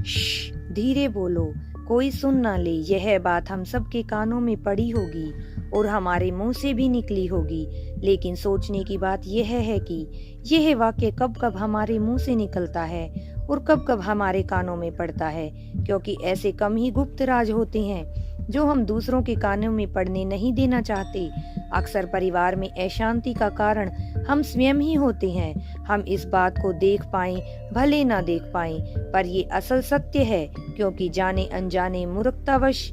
श्श, धीरे बोलो, कोई सुन ना ले। यह बात हम सब के कानों में पड़ी होगी और हमारे मुंह से भी निकली होगी, लेकिन सोचने की बात यह है कि यह वाक्य कब कब हमारे मुंह से निकलता है और कब कब हमारे कानों में पड़ता है, क्योंकि ऐसे कम ही गुप्त राज होते हैं जो हम दूसरों के कानों में पड़ने नहीं देना चाहते। अक्सर परिवार में अशांति का कारण हम स्वयं ही होते हैं। हम इस बात को देख पाएं भले ना देख पाएं, पर ये असल सत्य है, क्योंकि जाने अनजाने मूर्खतावश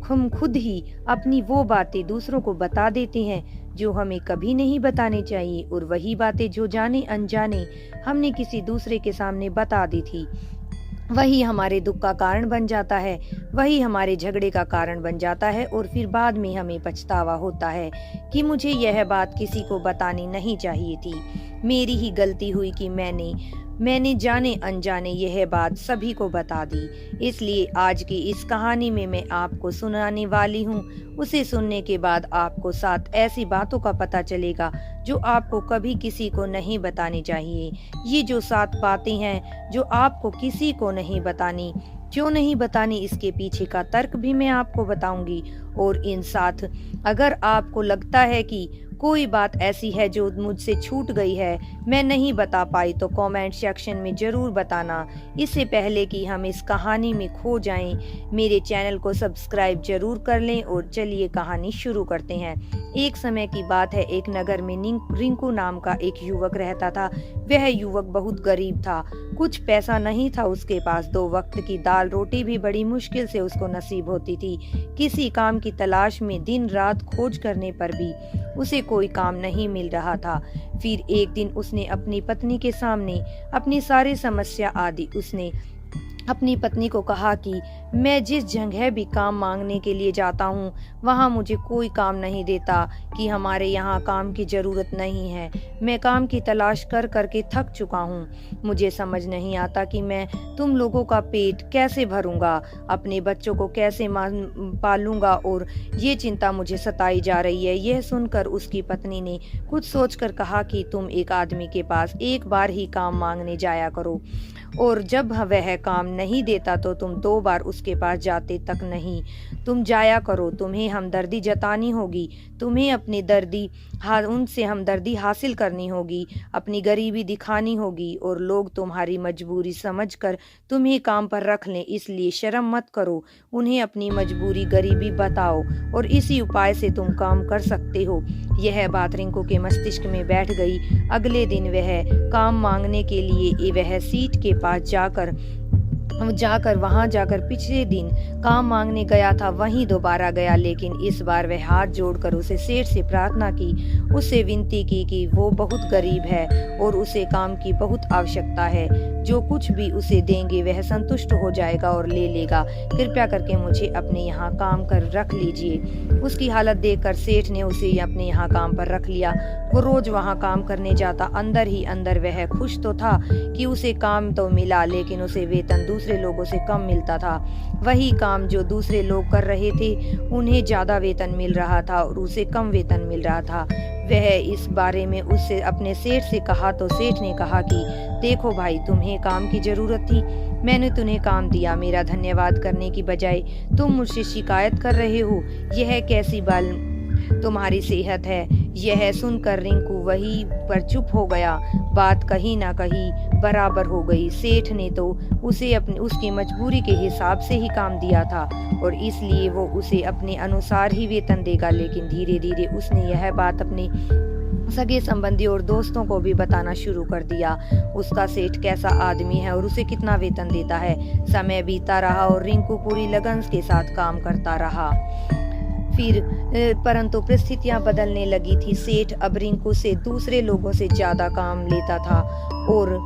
हम खुद ही अपनी वो बातें दूसरों को बता देते हैं जो हमें कभी नहीं बताने चाहिए, और वही बातें जो जाने अनजाने हमने किसी दूसरे के सामने बता दी थी, वही हमारे दुख का कारण बन जाता है, वही हमारे झगड़े का कारण बन जाता है, और फिर बाद में हमें पछतावा होता है कि मुझे यह बात किसी को बतानी नहीं चाहिए थी। मेरी ही गलती हुई कि मैंने जाने अनजाने यह बात सभी को बता दी। इसलिए आज की इस कहानी में मैं आपको सुनाने वाली हूँ। उसे सुनने के बाद आपको 7 ऐसी बातों का पता चलेगा जो आपको कभी किसी को नहीं बतानी चाहिए। ये जो 7 बातें हैं जो आपको किसी को नहीं बतानी, क्यों नहीं बतानी, इसके पीछे का तर्क भी मैं आपको बताऊंगी। और इन 7, अगर आपको लगता है कि कोई बात ऐसी है जो मुझसे छूट गई है, मैं नहीं बता पाई, तो कमेंट सेक्शन में जरूर बताना। इससे पहले कि हम इस कहानी में खो जाएं, मेरे चैनल को सब्सक्राइब जरूर कर लें और चलिए कहानी शुरू करते हैं। एक समय की बात है, एक नगर में रिंकू नाम का एक युवक रहता था। वह युवक बहुत गरीब था, कुछ पैसा नहीं था उसके पास। 2 वक्त की दाल रोटी भी बड़ी मुश्किल से उसको नसीब होती थी। किसी काम की तलाश में दिन रात खोज करने पर भी उसे कोई काम नहीं मिल रहा था। फिर एक दिन उसने अपनी पत्नी के सामने अपनी सारी समस्या आदि उसने अपनी पत्नी को कहा कि मैं जिस जगह भी काम मांगने के लिए जाता हूँ, वहाँ मुझे कोई काम नहीं देता, कि हमारे यहाँ काम की जरूरत नहीं है। मैं काम की तलाश कर करके थक चुका हूँ। मुझे समझ नहीं आता कि मैं तुम लोगों का पेट कैसे भरूंगा, अपने बच्चों को कैसे पालूंगा, और ये चिंता मुझे सताई जा रही है। यह सुनकर उसकी पत्नी ने कुछ सोचकर कहा कि तुम एक आदमी के पास एक बार ही काम मांगने जाया करो, और जब वह काम नहीं देता तो तुम 2 बार उसके पास जाते तक नहीं। तुम जाया करो, तुम्हें हमदर्दी जतानी होगी, तुम्हें अपनी उनसे हमदर्दी हासिल करनी होगी, अपनी गरीबी दिखानी होगी, और लोग तुम्हारी मजबूरी समझकर तुम्हें काम पर रख लें। इसलिए शर्म मत करो, उन्हें अपनी मजबूरी गरीबी बताओ, और इसी उपाय से तुम काम कर सकते हो। यह बात रिंकू के मस्तिष्क में बैठ गई। अगले दिन वह काम मांगने के लिए वह सीट के पास वहां जाकर पिछले दिन काम मांगने गया था, वहीं दोबारा गया, लेकिन इस बार वह हाथ जोड़कर उसे सेठ से प्रार्थना की, उससे विनती की कि वो बहुत गरीब है और उसे काम की बहुत आवश्यकता है। जो कुछ भी उसे देंगे वह संतुष्ट हो जाएगा और ले लेगा। कृपया करके मुझे अपने यहाँ काम कर रख लीजिए। उसकी हालत देखकर सेठ ने उसे अपने यहाँ काम पर रख लिया। वो रोज वहाँ काम करने जाता। अंदर ही अंदर वह खुश तो था कि उसे काम तो मिला, लेकिन उसे वेतन दूसरे लोगों से कम मिलता था। वही काम जो दूसरे लोग कर रहे थे, उन्हें ज्यादा वेतन मिल रहा था और उसे कम वेतन मिल रहा था। वह इस बारे में उससे अपने सेठ से कहा तो सेठ ने कहा कि देखो भाई, तुम्हें काम की जरूरत थी, मैंने तुम्हें काम दिया, मेरा धन्यवाद करने की बजाय तुम मुझसे शिकायत कर रहे हो। यह कैसी बाल तुम्हारी सेहत है। यह सुनकर रिंकू वहीं पर चुप हो गया। बात कहीं ना कहीं बराबर हो गई। सेठ ने तो उसे उसकी मजबूरी के हिसाब से ही काम दिया था और इसलिए वो उसे अपने अनुसार ही वेतन देगा, लेकिन धीरे धीरे उसने यह बात अपने सगे संबंधी और दोस्तों को भी बताना शुरू कर दिया। उसका सेठ कैसा आदमी है और उसे कितना वेतन देता है। समय बीता रहा और रिंकू पूरी लगन के साथ काम करता रहा। फिर परंतु परिस्थितियां बदलने लगी थी। सेठ अब रिंकू से दूसरे लोगों से ज्यादा काम लेता था और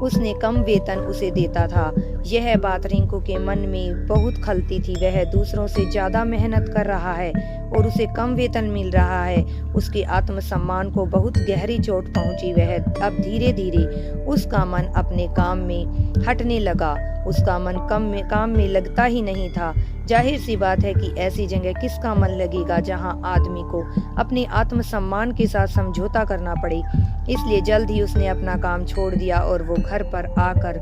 उसने कम वेतन उसे देता था। यह बात रिंकू के मन में बहुत खलती थी। वह दूसरों से ज्यादा मेहनत कर रहा है और उसे कम वेतन मिल रहा है। उसके आत्मसम्मान को बहुत गहरी चोट पहुंची। वह अब धीरे धीरे उसका मन अपने काम में हटने लगा। उसका मन काम में लगता ही नहीं था। जाहिर सी बात है कि ऐसी जगह किसका मन लगेगा जहां आदमी को अपने आत्मसम्मान के साथ समझौता करना पड़े। इसलिए जल्द ही उसने अपना काम छोड़ दिया और वो घर पर आकर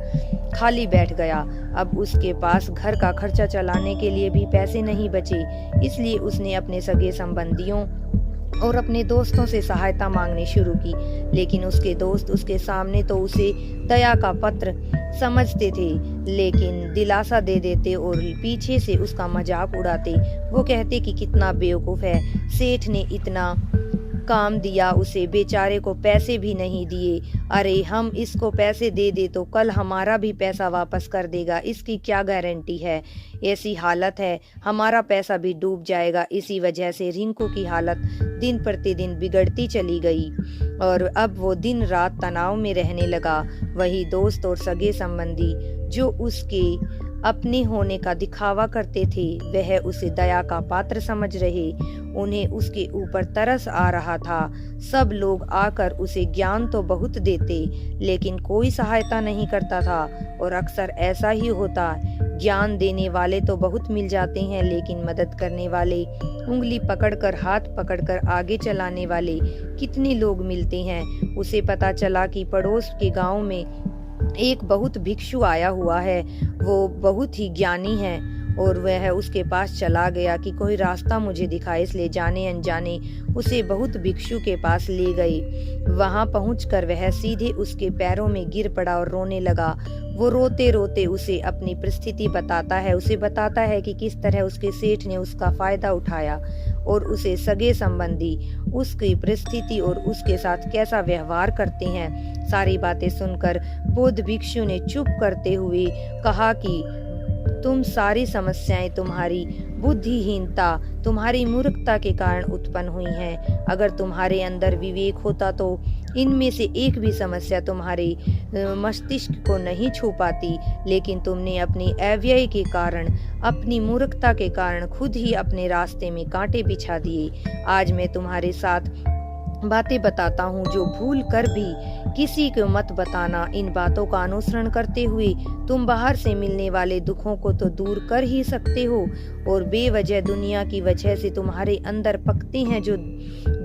खाली बैठ गया। अब उसके पास घर का खर्चा चलाने के लिए भी पैसे नहीं बचे। इसलिए उसने अपने सगे संबंधियों और अपने दोस्तों से सहायता मांगनी शुरू की, लेकिन उसके दोस्त उसके सामने तो उसे दया का पत्र समझते थे, लेकिन दिलासा दे देते और पीछे से उसका मजाक उड़ाते। वो कहते कि कितना बेवकूफ है, सेठ ने इतना काम दिया, उसे बेचारे को पैसे भी नहीं दिए। अरे हम इसको पैसे दे दे तो कल हमारा भी पैसा वापस कर देगा, इसकी क्या गारंटी है। ऐसी हालत है हमारा पैसा भी डूब जाएगा। इसी वजह से रिंकू की हालत दिन प्रतिदिन बिगड़ती चली गई और अब वो दिन रात तनाव में रहने लगा। वही दोस्त और सगे संबंधी जो उसके अपने होने का दिखावा करते थे, वह उसे दया का पात्र समझ रहे। उन्हें उसके ऊपर तरस आ रहा था। सब लोग आकर उसे ज्ञान तो बहुत देते, लेकिन कोई सहायता नहीं करता था। और अक्सर ऐसा ही होता, ज्ञान देने वाले तो बहुत मिल जाते हैं, लेकिन मदद करने वाले, उंगली पकड़कर हाथ पकड़कर आगे चलाने वाले कितने लोग मिलते हैं। उसे पता चला कि पड़ोस के गांव में एक बहुत भिक्षु आया हुआ है। वो बहुत ही ज्ञानी है और वह उसके पास चला गया कि कोई रास्ता मुझे दिखाए। इसलिए जाने अनजाने उसे बहुत भिक्षु के पास ले गए। वहां पहुंचकर वह सीधे उसके पैरों में गिर पड़ा और रोने लगा। वो रोते रोते उसे अपनी परिस्थिति बताता है। उसे बताता है कि किस तरह उसके सेठ ने उसका फायदा उठाया और उसे सगे संबंधी उसकी परिस्थिति और उसके साथ कैसा व्यवहार करते हैं। सारी बातें सुनकर बुद्ध भिक्षु ने चुप करते हुए कहा कि तुम सारी समस्याएं तुम्हारी बुद्धिहीनता, तुम्हारी मूर्खता के कारण उत्पन्न हुई हैं। अगर तुम्हारे अंदर विवेक होता तो इनमें से एक भी समस्या तुम्हारे मस्तिष्क को नहीं छू पाती, लेकिन तुमने अपनी अव्यय के कारण, अपनी मूर्खता के कारण खुद ही अपने रास्ते में कांटे बिछा दिए। आज मैं तुम्हारे साथ बातें बताता हूँ जो भूल कर भी किसी को मत बताना। इन बातों का अनुसरण करते हुए तुम बाहर से मिलने वाले दुखों को तो दूर कर ही सकते हो, और बेवजह दुनिया की वजह से तुम्हारे अंदर पकते हैं जो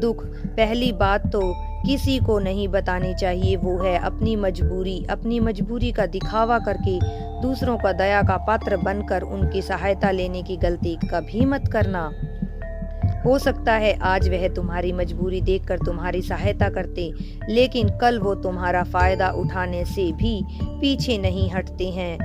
दुख। पहली बात तो किसी को नहीं बतानी चाहिए, वो है अपनी मजबूरी। अपनी मजबूरी का दिखावा करके दूसरों का दया का पात्र बनकर उनकी सहायता लेने की गलती कभी मत करना। हो सकता है आज वह तुम्हारी मजबूरी देखकर तुम्हारी सहायता करते, लेकिन कल वो तुम्हारा फायदा उठाने से भी पीछे नहीं हटते हैं।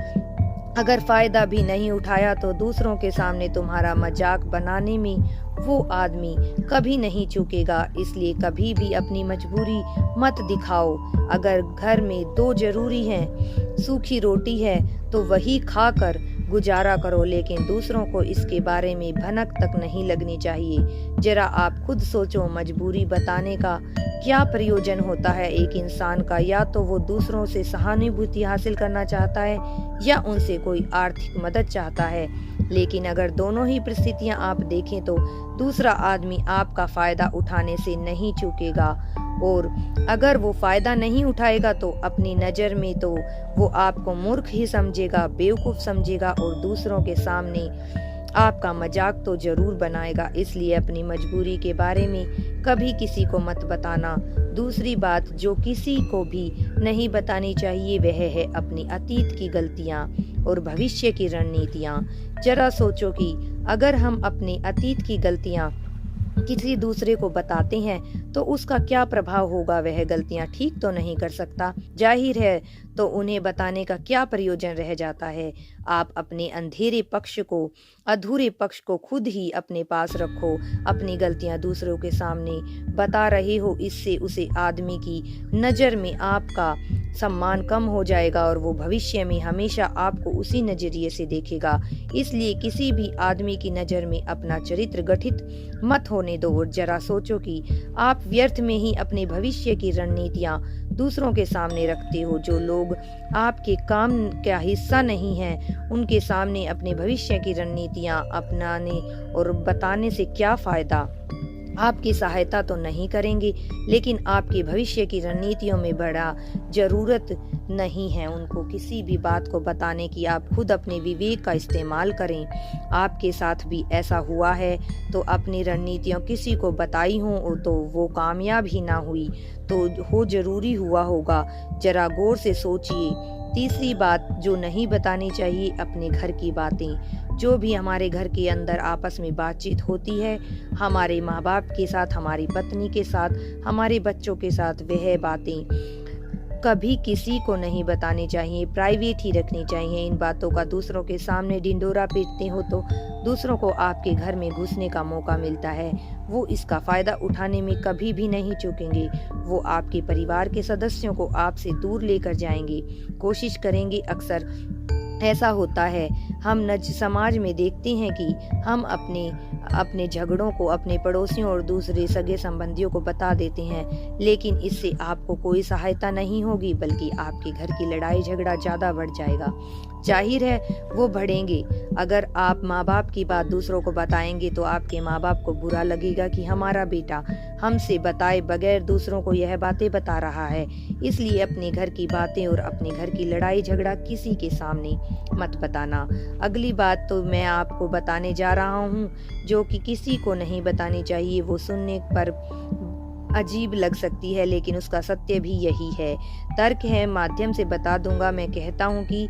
अगर फायदा भी नहीं उठाया तो दूसरों के सामने तुम्हारा मजाक बनाने में वो आदमी कभी नहीं चूकेगा। इसलिए कभी भी अपनी मजबूरी मत दिखाओ। अगर घर में दो जरूरी हैं, सूखी रोटी है तो वही खाकर गुजारा करो, लेकिन दूसरों को इसके बारे में भनक तक नहीं लगनी चाहिए। जरा आप खुद सोचो, मजबूरी बताने का क्या प्रयोजन होता है एक इंसान का। या तो वो दूसरों से सहानुभूति हासिल करना चाहता है या उनसे कोई आर्थिक मदद चाहता है। लेकिन अगर दोनों ही परिस्थितियां आप देखें तो दूसरा आदमी आपका फायदा उठाने से नहीं चूकेगा, और अगर वो फायदा नहीं उठाएगा तो अपनी नजर में तो वो आपको मूर्ख ही समझेगा, बेवकूफ समझेगा, और दूसरों के सामने आपका मजाक तो जरूर बनाएगा। इसलिए अपनी मजबूरी के बारे में कभी किसी को मत बताना। दूसरी बात जो किसी को भी नहीं बतानी चाहिए वह है अपनी अतीत की गलतियां और भविष्य की रणनीतियां। जरा सोचो कि अगर हम अपनी अतीत की गलतियां किसी दूसरे को बताते हैं तो उसका क्या प्रभाव होगा। वह गलतियां ठीक तो नहीं कर सकता, जाहिर है, तो उन्हें बताने का क्या प्रयोजन रह जाता है। आप अपने अंधेरे पक्ष को, अधूरे पक्ष को खुद ही अपने पास रखो। अपनी गलतियां दूसरों के सामने बता रहे हो, इससे उसे आदमी की नजर में आपका सम्मान कम हो जाएगा और वो भविष्य में हमेशा आपको उसी नजरिए से देखेगा। इसलिए किसी भी आदमी की नजर में अपना चरित्र गठित मत होने दो, और जरा सोचो कि आप व्यर्थ में ही अपने भविष्य की रणनीतियां दूसरों के सामने रखते हो। जो लोग आपके काम का हिस्सा नहीं हैं, उनके सामने अपने भविष्य की रणनीतियां अपनाने और बताने से क्या फायदा। आपकी सहायता तो नहीं करेंगे, लेकिन आपके भविष्य की रणनीतियों में बड़ा जरूरत नहीं है उनको किसी भी बात को बताने की। आप खुद अपने विवेक का इस्तेमाल करें। आपके साथ भी ऐसा हुआ है तो अपनी रणनीतियां किसी को बताई हों तो वो कामयाब ही ना हुई तो हो जरूरी हुआ होगा। जरा गौर से सोचिए। तीसरी बात जो नहीं बतानी चाहिए, अपने घर की बातें। जो भी हमारे घर के अंदर आपस में बातचीत होती है, हमारे माँ बाप के साथ, हमारी पत्नी के साथ, हमारे बच्चों के साथ, वह बातें कभी किसी को नहीं बतानी चाहिए, प्राइवेट ही रखनी चाहिए। इन बातों का दूसरों के सामने ढिंढोरा पीटते हो तो दूसरों को आपके घर में घुसने का मौका मिलता है। वो इसका फायदा उठाने में कभी भी नहीं चूकेंगे। वो आपके परिवार के सदस्यों को आपसे दूर लेकर जाएंगे, कोशिश करेंगे। अक्सर ऐसा होता है, हम नज समाज में देखते हैं कि हम अपने झगड़ों को अपने पड़ोसियों और दूसरे सगे संबंधियों को बता देते हैं, लेकिन इससे आपको कोई सहायता नहीं होगी, बल्कि आपके घर की लड़ाई झगड़ा ज्यादा बढ़ जाएगा। जाहिर है वो बढ़ेंगे। अगर आप माँ बाप की बात दूसरों को बताएंगे तो आपके माँ बाप को बुरा लगेगा कि हमारा बेटा हमसे बताए बगैर दूसरों को यह बातें बता रहा है। इसलिए अपने घर की बातें और अपने घर की लड़ाई झगड़ा किसी के सामने मत बताना। अगली बात तो मैं आपको बताने जा रहा हूँ जो कि किसी को नहीं बतानी चाहिए। वो सुनने पर अजीब लग सकती है, लेकिन उसका सत्य भी यही है। तर्क है माध्यम से बता दूंगा। मैं कहता हूँ कि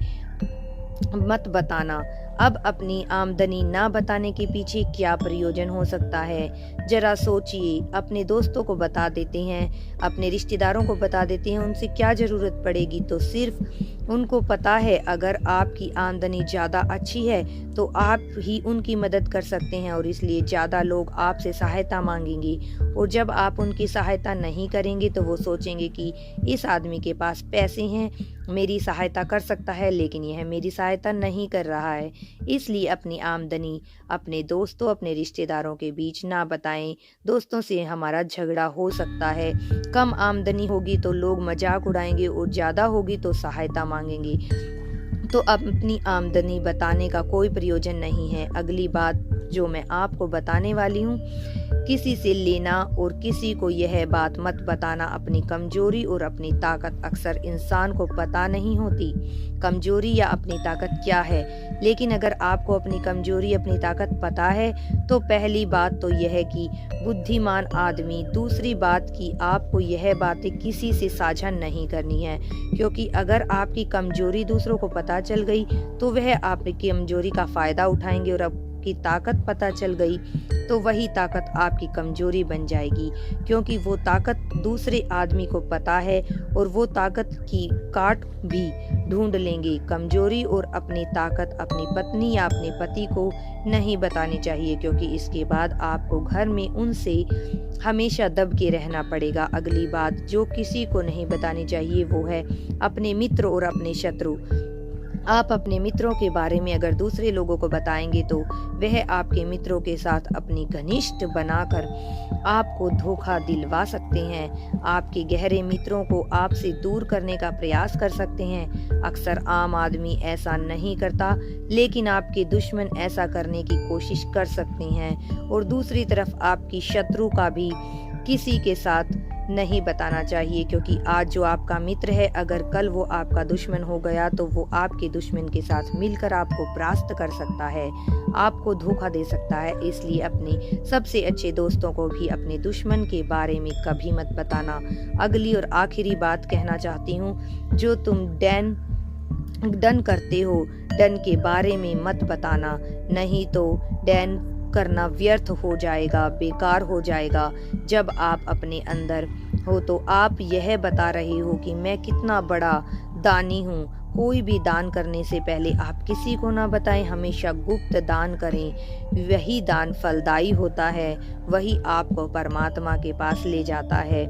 मत बताना। अब अपनी आमदनी ना बताने के पीछे क्या प्रयोजन हो सकता है, जरा सोचिए। अपने दोस्तों को बता देते हैं, अपने रिश्तेदारों को बता देते हैं, उनसे क्या जरूरत पड़ेगी। तो सिर्फ उनको पता है अगर आपकी आमदनी ज्यादा अच्छी है तो आप ही उनकी मदद कर सकते हैं, और इसलिए ज्यादा लोग आपसे सहायता मांगेंगे। और जब आप उनकी सहायता नहीं करेंगे तो वो सोचेंगे कि इस आदमी के पास पैसे हैं, मेरी सहायता कर सकता है, लेकिन यह मेरी सहायता नहीं कर रहा है। इसलिए अपनी आमदनी अपने दोस्तों, अपने रिश्तेदारों के बीच ना बताएं। दोस्तों से हमारा झगड़ा हो सकता है। कम आमदनी होगी तो लोग मजाक उड़ाएंगे और ज्यादा होगी तो सहायता मांगेंगे। तो अपनी आमदनी बताने का कोई प्रयोजन नहीं है। अगली बात जो मैं आपको बताने वाली हूँ, किसी से लेना और किसी को यह बात मत बताना। अपनी कमजोरी और अपनी ताकत अक्सर इंसान को पता नहीं होती। कमजोरी या अपनी ताकत क्या है, लेकिन अगर आपको अपनी कमजोरी अपनी ताकत पता है तो पहली बात तो यह है कि बुद्धिमान आदमी। दूसरी बात कि आपको यह बातें किसी से साझा नहीं करनी है, क्योंकि अगर आपकी कमजोरी दूसरों को पता चल गई तो वह आपकी कमजोरी का फायदा उठाएंगे, और की ताकत पता चल गई तो वही ताकत आपकी कमजोरी बन जाएगी, क्योंकि वो ताकत दूसरे आदमी को पता है और वो ताकत की काट भी ढूंढ लेंगे। कमजोरी और अपनी ताकत अपनी पत्नी या अपने पति को नहीं बतानी चाहिए, क्योंकि इसके बाद आपको घर में उनसे हमेशा दब के रहना पड़ेगा। अगली बात जो किसी को नहीं बतानी चाहिए वो है अपने मित्र और अपने शत्रु। आप अपने मित्रों के बारे में अगर दूसरे लोगों को बताएंगे तो वह आपके मित्रों के साथ अपनी घनिष्ठ बनाकर आपको धोखा दिलवा सकते हैं। आपके गहरे मित्रों को आपसे दूर करने का प्रयास कर सकते हैं। अक्सर आम आदमी ऐसा नहीं करता, लेकिन आपके दुश्मन ऐसा करने की कोशिश कर सकते हैं। और दूसरी तरफ आपकी शत्रु का भी किसी के साथ नहीं बताना चाहिए, क्योंकि आज जो आपका मित्र है अगर कल वो आपका दुश्मन हो गया तो वो आपके दुश्मन के साथ मिलकर आपको परास्त कर सकता है, आपको धोखा दे सकता है। इसलिए अपने सबसे अच्छे दोस्तों को भी अपने दुश्मन के बारे में कभी मत बताना। अगली और आखिरी बात कहना चाहती हूँ, जो तुम डन करते हो डन के बारे में मत बताना, नहीं तो डन करना व्यर्थ हो जाएगा, बेकार हो जाएगा। जब आप अपने अंदर हो तो आप यह बता रहे हो कि मैं कितना बड़ा दानी हूँ। कोई भी दान करने से पहले आप किसी को ना बताएं, हमेशा गुप्त दान करें। वही दान फलदायी होता है, वही आपको परमात्मा के पास ले जाता है।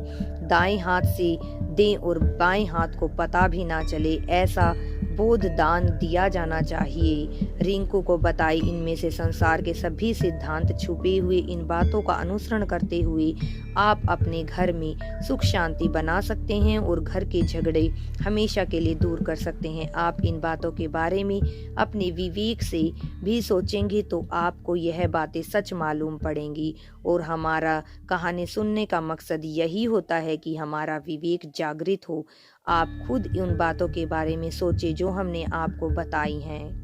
दाएं हाथ से दें और बाएं हाथ को पता भी ना चले, ऐसा बोध दान दिया जाना चाहिए। रिंकू को बताई इनमें से संसार के सभी सिद्धांत छुपे हुए। इन बातों का अनुसरण करते हुए आप अपने घर में सुख शांति बना सकते हैं और घर के झगड़े हमेशा के लिए दूर कर सकते हैं। आप इन बातों के बारे में अपने विवेक से भी सोचेंगे तो आपको यह बातें सच मालूम पड़ेंगी। और हमारा कहानी सुनने का मकसद यही होता है कि हमारा विवेक जागृत हो। आप खुद उन बातों के बारे में सोचें जो हमने आपको बताई हैं।